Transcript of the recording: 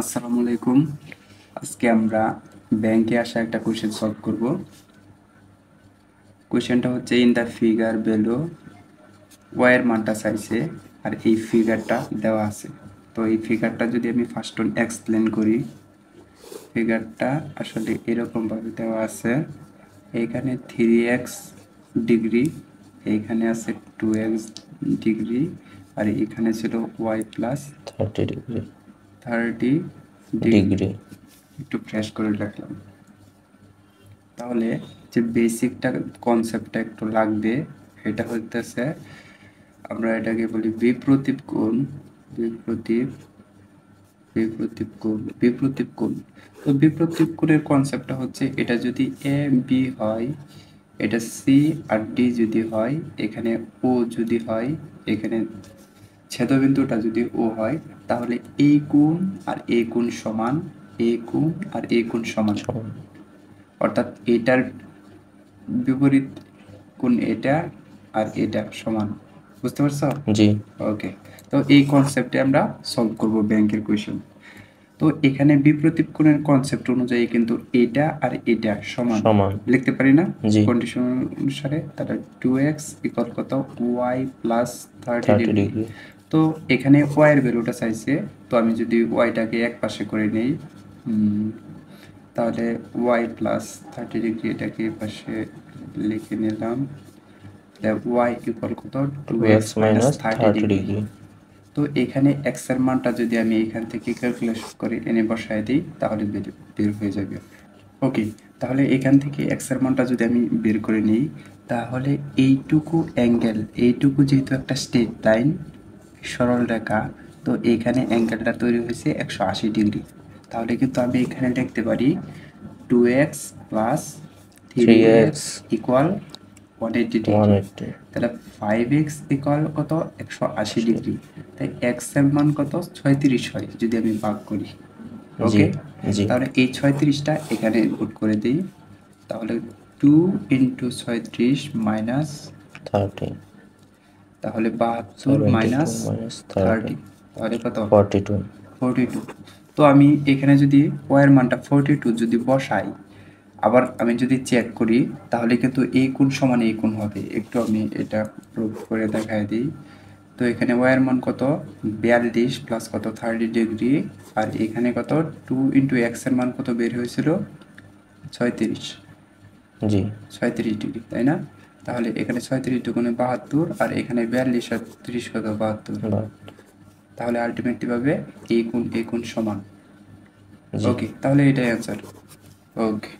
আসসালামু আলাইকুম। আজকে আমরা ব্যাংকে আসা একটা কোশ্চেন সলভ করব। কোশ্চেনটা হচ্ছে in the figure below y এর মানটা চাইছে আর এই ফিগারটা দেওয়া আছে। তো এই ফিগারটা যদি আমি ফার্স্ট এক্সপ্লেন করি, ফিগারটা আসলে এরকমভাবে দেওয়া আছে। এইখানে 3x ডিগ্রি, এইখানে আছে 2x ডিগ্রি, আর এখানে ছিল y plus 30 degree 30 degree. Degree একটু ফ্রেশ করে রাখলাম। তাহলে যে বেসিকটা কনসেপ্টটা একটু লাগবে, এটা হইতেছে আমরা এটাকে বলি বিপ্রতীপ কোণ। বিপ্রতীপ বিপ্রতীপ কোণ বিপ্রতীপ কোণ। তো বিপ্রতীপ কোণের কনসেপ্টটা হচ্ছে এটা যদি এ বি হয়, এটা সি আর ডি যদি হয়, এখানে ও যদি হয়, এখানে ছেদবিন্দুটা যদি ও হয়, তাহলে এই কোণ আর এই কোণ সমান, এই কোণ আর এই কোণ সমান। সমান। অর্থাৎ এটার বিপরীত কোণ এটা আর এটা সমান। বুঝতে পারছো? জি ওকে। তো এই কনসেপ্টে আমরা সলভ করব ব্যাংকের কোয়েশ্চেন। তো এখানে বিপরীত কোণের কনসেপ্ট অনুযায়ী কিন্তু এটা আর এটা সমান সমান। লিখতে পারি না জি কন্ডিশন অনুসারে। তাহলে 2x ইকুয়াল কত y প্লাস 30 30 ডিগ্রি। ডিগ্রি তো এখানে y এর ভ্যালুটা চাইছে, তো আমি যদি ওয়াইটাকে এক পাশে করে নেই, তাহলে y প্লাস 30 ডিগ্রি এটাকে পাশে লিখে নিলাম। y ইকুয়াল কত 2x 2x minus minus 30 30 degree. Degree তো এখানে x এর মানটা যদি আমি এখান থেকে ক্যালকুলেশন করে এনে বসায় দিই, তাহলে বের হয়ে যাবে। ওকে। তাহলে এখান থেকে x এর মানটা যদি আমি বের করে নিই, তাহলে এইটুকু অ্যাঙ্গেল, এইটুকু যেহেতু একটা স্ট্রেট লাইন, সরল রেখা, তো এখানে অ্যাঙ্গেলটা তৈরি হয়েছে 180 ডিগ্রি। তাহলে কিন্তু আমি এখানে লিখতে পারি 2x plus 3x 3x equal 180 degree. 180 তাহলে 5x ইকুয়াল কত 180 ডিগ্রি। তাই x এর মান কত 36 হয় যদি আমি ভাগ করি। জি ওকে। জি তাহলে এই 36টা এখানে ইনপুট করে দিই। তাহলে 2 ইন্টু 36 মাইনাস, 30 তাহলে 72 72 মাইনাস মাইনাস 30 30, তাহলে কত 42 42। তো আমি এখানে যদি ওয়ার মানটা 42 যদি বসাই, আবার আমি যদি চেক করি, তাহলে কিন্তু এই কোণ সমান এই কোণ হবে। একটু আমি এটা প্রুভ করে দেখাই দিই। তো এখানে ওয়ার মান কত 42 প্লাস কত 30 ডিগ্রি, আর এখানে কত 2 ইন্টু এক্স এর মান কত বের হয়েছিল 36, জি 36 ডিগ্রি, তাই না? তাহলে এখানে 36 দুগুণে 72, আর এখানে 42 আর 30 কত 72। বা তাহলে আলটিমেটলি পাবে এই কোণ সমান। জি ওকে, তাহলে এটাই অ্যান্সার। ওকে।